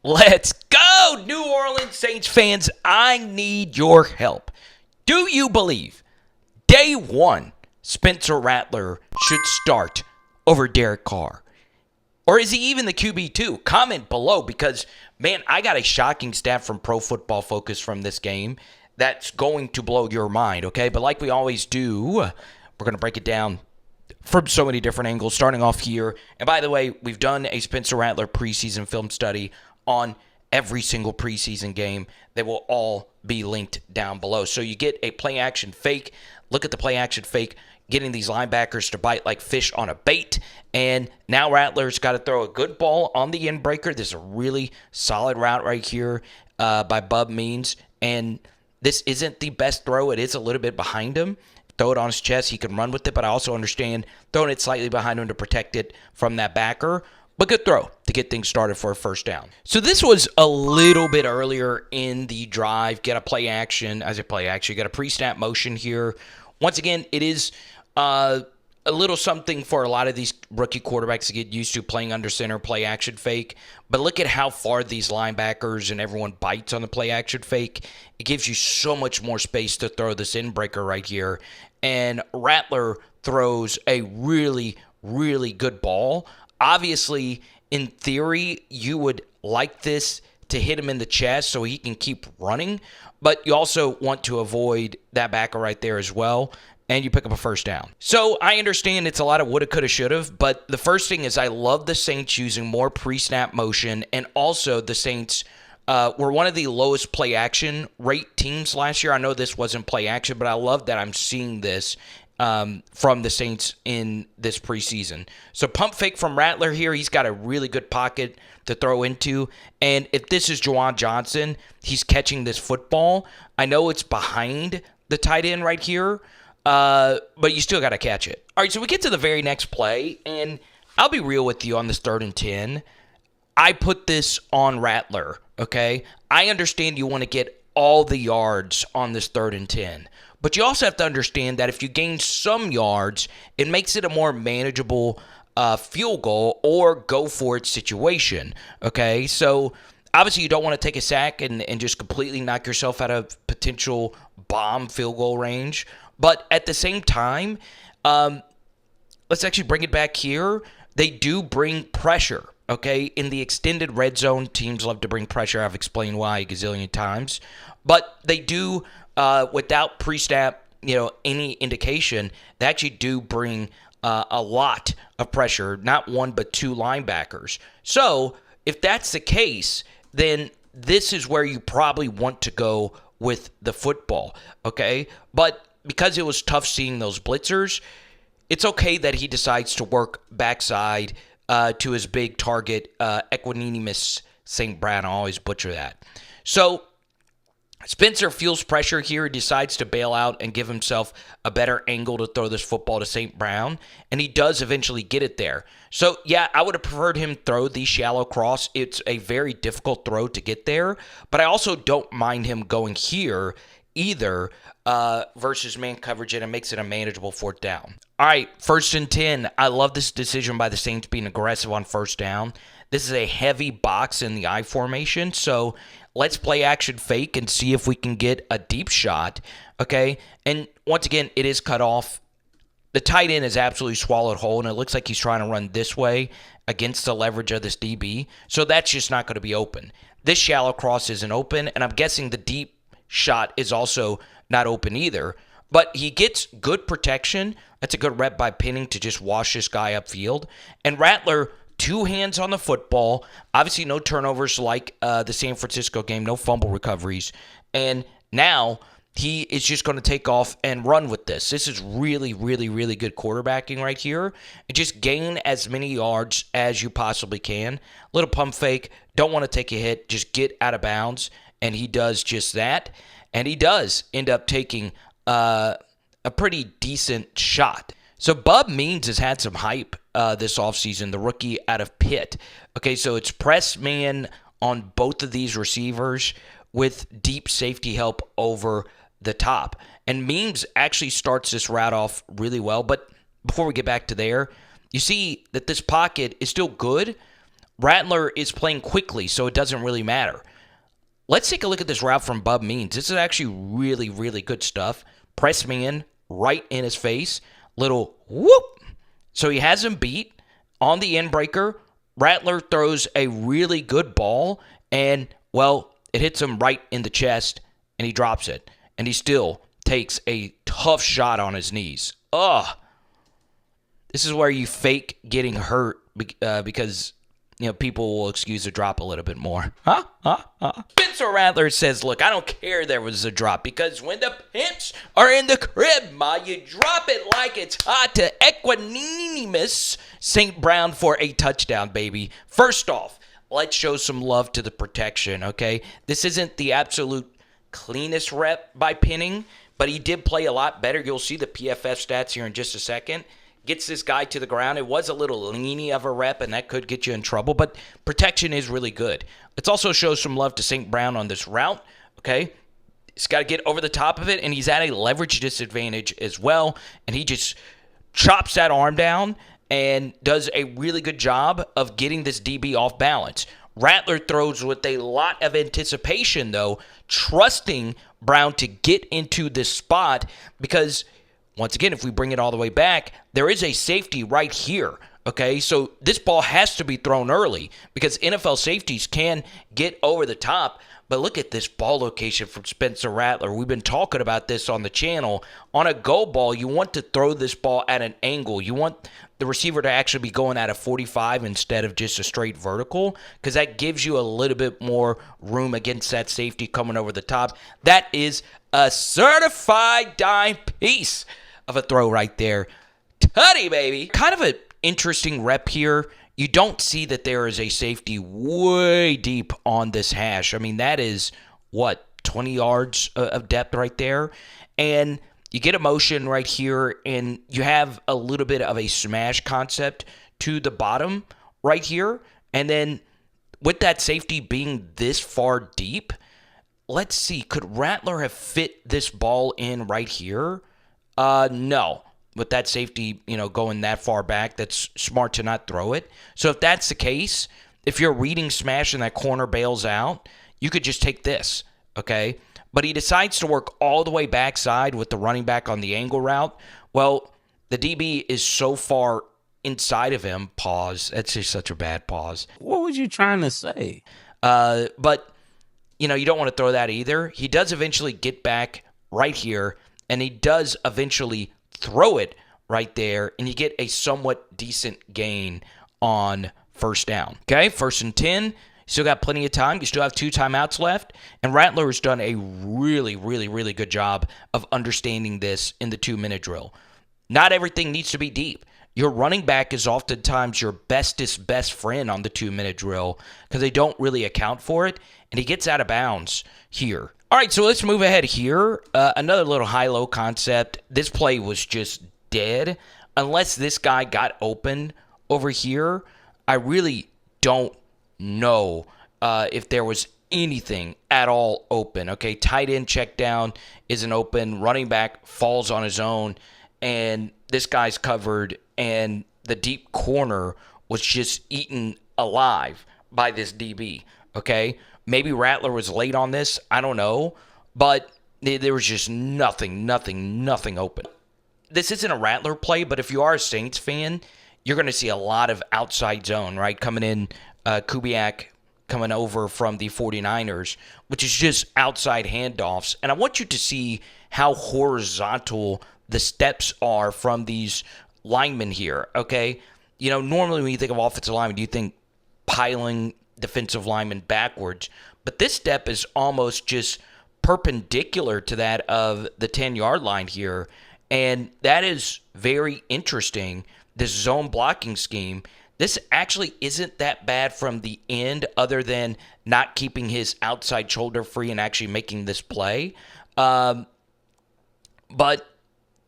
Let's go, New Orleans Saints fans. I need your help. Do you believe day one Spencer Rattler should start over Derek Carr? Or is he even the QB2? Comment below because, man, I got a shocking stat from Pro Football Focus from this game that's going to blow your mind, okay? But like we always do, we're going to break it down from so many different angles, starting off here. And by the way, we've done a Spencer Rattler preseason film study on every single preseason game. They will all be linked down below. So you get a play action fake. Look at the play action fake, getting these linebackers to bite like fish on a bait. And now Rattler's got to throw a good ball on the end breaker. This is a really solid route right here by Bub Means. And this isn't the best throw. It is a little bit behind him. Throw it on his chest. He can run with it, but I also understand throwing it slightly behind him to protect it from that backer. But good throw to get things started for a first down. So this was a little bit earlier in the drive. Get a play action. As a play action, you got a pre-snap motion here. Once again, it is a little something for a lot of these rookie quarterbacks to get used to, playing under center, play action fake. But look at how far these linebackers and everyone bites on the play action fake. It gives you so much more space to throw this in breaker right here. And Rattler throws a really, really good ball. Obviously, in theory, you would like this to hit him in the chest so he can keep running, but you also want to avoid that backer right there as well, and you pick up a first down. So I understand it's a lot of woulda, coulda, shoulda, but the first thing is I love the Saints using more pre-snap motion, and also the Saints were one of the lowest play action rate teams last year. I know this wasn't play action, but I love that I'm seeing this from the Saints in this preseason. So pump fake from Rattler here. He's got a really good pocket to throw into. And if this is Juwan Johnson, he's catching this football. I know it's behind the tight end right here, but you still got to catch it. All right, so we get to the very next play, and I'll be real with you on this 3rd and 10. I put this on Rattler, okay? I understand you want to get all the yards on this 3rd and 10. But you also have to understand that if you gain some yards, it makes it a more manageable field goal or go-for-it situation, okay? So, obviously, you don't want to take a sack and just completely knock yourself out of potential bomb field goal range. But at the same time, let's actually bring it back here. They do bring pressure, okay? In the extended red zone, teams love to bring pressure. I've explained why a gazillion times. But they do... without pre-snap, any indication, they actually do bring a lot of pressure, not one but two linebackers. So if that's the case, then this is where you probably want to go with the football, okay? But because it was tough seeing those blitzers, it's okay that he decides to work backside to his big target, Equanimeous St. Brown. I always butcher that. So Spencer feels pressure here. He decides to bail out and give himself a better angle to throw this football to St. Brown, and he does eventually get it there. So, yeah, I would have preferred him throw the shallow cross. It's a very difficult throw to get there, but I also don't mind him going here either versus man coverage, and it makes it a manageable 4th down. All right, 1st and 10. I love this decision by the Saints being aggressive on 1st down. This is a heavy box in the I formation, so let's play action fake and see if we can get a deep shot, okay? And once again, it is cut off. The tight end is absolutely swallowed whole, and it looks like he's trying to run this way against the leverage of this DB, so that's just not going to be open. This shallow cross isn't open, and I'm guessing the deep shot is also not open either, but he gets good protection. That's a good rep by Penning to just wash this guy upfield, and Rattler... 2 hands on the football. Obviously, no turnovers like the San Francisco game. No fumble recoveries. And now he is just going to take off and run with this. This is really, really, really good quarterbacking right here. And just gain as many yards as you possibly can. Little pump fake. Don't want to take a hit. Just get out of bounds. And he does just that. And he does end up taking a pretty decent shot. So Bub Means has had some hype this offseason, the rookie out of Pitt. Okay, so it's press man on both of these receivers with deep safety help over the top. And Means actually starts this route off really well. But before we get back to there, you see that this pocket is still good, Rattler is playing quickly, so it doesn't really matter. Let's take a look at this route from Bub Means. This is actually really, really good stuff. Press man right in his face. Little whoop. So he has him beat on the end breaker. Rattler throws a really good ball, and, well, it hits him right in the chest, and he drops it. And he still takes a tough shot on his knees. Ugh. This is where you fake getting hurt because, people will excuse a drop a little bit more. Spencer Rattler says, look, I don't care there was a drop because when the pimps are in the crib, ma, you drop it like it's hot to Equanimous St. Brown for a touchdown, baby. First off, let's show some love to the protection, okay? This isn't the absolute cleanest rep by pinning, but he did play a lot better. You'll see the PFF stats here in just a second. Gets this guy to the ground. It was a little leany of a rep, and that could get you in trouble, but protection is really good. Let's also show some love to St. Brown on this route, okay? He's got to get over the top of it, and he's at a leverage disadvantage as well, and he just chops that arm down and does a really good job of getting this DB off balance. Rattler throws with a lot of anticipation, though, trusting Brown to get into this spot because, once again, if we bring it all the way back, there is a safety right here, okay? So this ball has to be thrown early because NFL safeties can get over the top. But look at this ball location from Spencer Rattler. We've been talking about this on the channel. On a go ball, you want to throw this ball at an angle. You want the receiver to actually be going at a 45 instead of just a straight vertical because that gives you a little bit more room against that safety coming over the top. That is a certified dime piece of a throw right there. Tutty, baby. Kind of an interesting rep here. You don't see that there is a safety way deep on this hash. I mean, that is, 20 yards of depth right there. And you get a motion right here, and you have a little bit of a smash concept to the bottom right here. And then with that safety being this far deep, let's see, could Rattler have fit this ball in right here? No. With that safety, going that far back, that's smart to not throw it. So if that's the case, if you're reading smash and that corner bails out, you could just take this, okay? But he decides to work all the way backside with the running back on the angle route. Well, the DB is so far inside of him. Pause. That's just such a bad pause. What was you trying to say? But, you don't want to throw that either. He does eventually get back right here, and he does eventually throw it right there, and you get a somewhat decent gain on first down. Okay, 1st and 10. You still got plenty of time. You still have 2 timeouts left, and Rattler has done a really, really, really good job of understanding this in the 2-minute drill. Not everything needs to be deep. Your running back is oftentimes your bestest best friend on the 2-minute drill because they don't really account for it, and he gets out of bounds here. All right, so let's move ahead here. Another little high-low concept. This play was just dead. Unless this guy got open over here, I really don't know if there was anything at all open. Okay, tight end check down isn't open. Running back falls on his own, and this guy's covered, and the deep corner was just eaten alive by this DB, okay? Maybe Rattler was late on this. I don't know. But there was just nothing open. This isn't a Rattler play, but if you are a Saints fan, you're going to see a lot of outside zone, right? Coming in, Kubiak coming over from the 49ers, which is just outside handoffs. And I want you to see how horizontal the steps are from these linemen here, okay? Normally when you think of offensive linemen, you think piling defensive lineman backwards, but this step is almost just perpendicular to that of the 10-yard line here, and that is very interesting, this zone blocking scheme. This actually isn't that bad from the end other than not keeping his outside shoulder free and actually making this play, but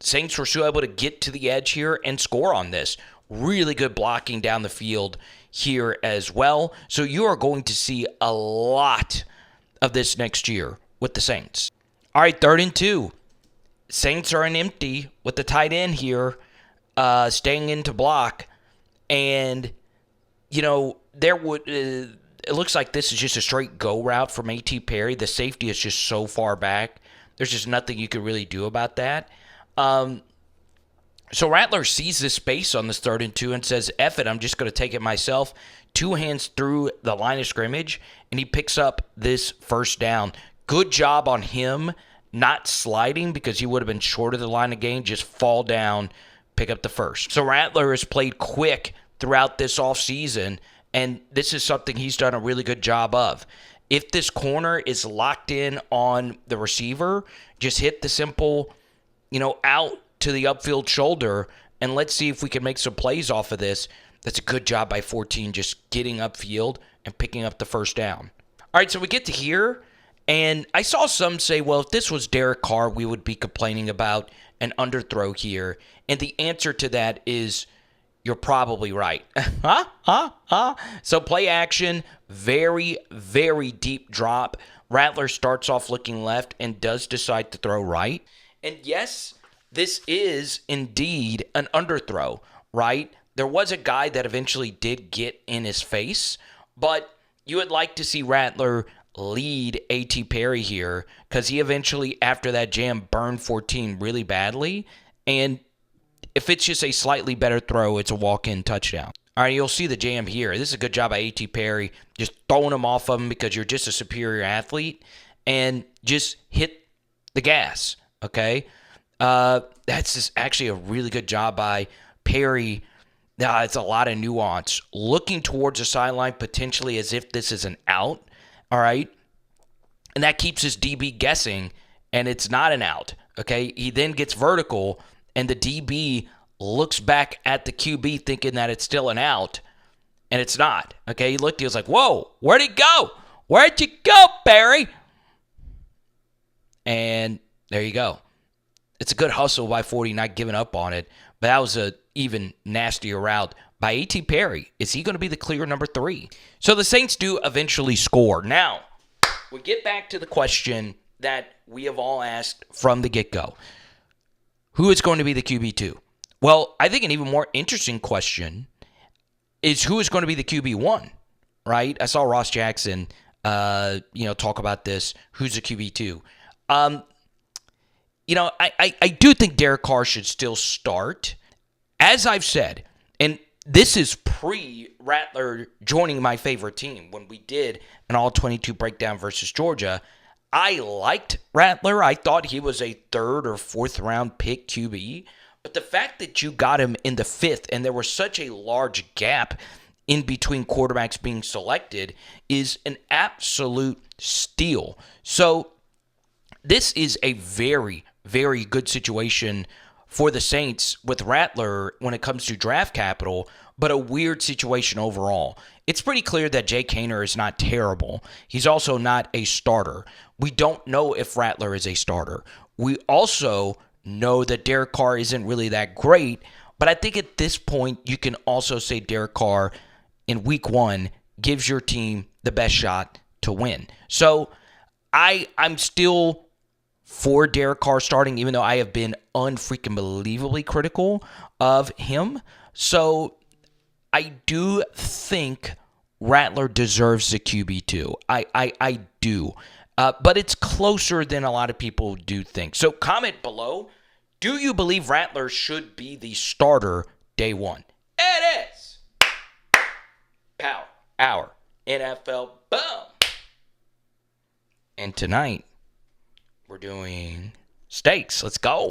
Saints were still able to get to the edge here and score on this. Really good blocking down the field here as well. So you are going to see a lot of this next year with the Saints. All right, 3rd and 2. Saints are in empty with the tight end here, staying in to block. And there would. It looks like this is just a straight go route from A.T. Perry. The safety is just so far back. There's just nothing you could really do about that. So Rattler sees this space on this 3rd and 2 and says, F it, I'm just going to take it myself. 2 hands through the line of scrimmage, and he picks up this first down. Good job on him not sliding because he would have been short of the line of game. Just fall down, pick up the first. So Rattler has played quick throughout this offseason, and this is something he's done a really good job of. If this corner is locked in on the receiver, just hit the simple, out to the upfield shoulder, and let's see if we can make some plays off of this. That's a good job by 14, just getting upfield and picking up the first down. All right, so we get to here, and I saw some say, well, if this was Derek Carr, we would be complaining about an underthrow here. And the answer to that is you're probably right. So play action, very, very deep drop. Rattler starts off looking left and does decide to throw right. And yes, this is indeed an underthrow, right? There was a guy that eventually did get in his face, but you would like to see Rattler lead A.T. Perry here because he eventually, after that jam, burned 14 really badly. And if it's just a slightly better throw, it's a walk-in touchdown. All right, you'll see the jam here. This is a good job by A.T. Perry, just throwing him off of him because you're just a superior athlete, and just hit the gas, okay? That's just actually a really good job by Perry. It's a lot of nuance. Looking towards the sideline potentially as if this is an out, all right? And that keeps his DB guessing, and it's not an out, okay? He then gets vertical, and the DB looks back at the QB thinking that it's still an out, and it's not, okay? He was like, whoa, where'd he go? Where'd you go, Perry? And there you go. It's a good hustle by 40, not giving up on it, but that was a even nastier route by A.T. Perry. Is he going to be the clear number 3? So the Saints do eventually score. Now, we get back to the question that we have all asked from the get-go. Who is going to be the QB2? Well, I think an even more interesting question is who is going to be the QB1, right? I saw Ross Jackson, talk about this. Who's the QB2? I do think Derek Carr should still start. As I've said, and this is pre-Rattler joining my favorite team. When we did an all-22 breakdown versus Georgia, I liked Rattler. I thought he was a 3rd or 4th round pick QB. But the fact that you got him in the 5th and there was such a large gap in between quarterbacks being selected is an absolute steal. So this is a very, very good situation for the Saints with Rattler when it comes to draft capital, but a weird situation overall. It's pretty clear that Jake Haener is not terrible. He's also not a starter. We don't know if Rattler is a starter. We also know that Derek Carr isn't really that great, but I think at this point you can also say Derek Carr in week 1 gives your team the best shot to win. So I'm still for Derek Carr starting, even though I have been unfreaking believably critical of him. So I do think Rattler deserves the QB2. I do. But it's closer than a lot of people do think. So comment below, do you believe Rattler should be the starter day 1? It is. Power. Our NFL. Boom. And tonight, we're doing steaks. Let's go.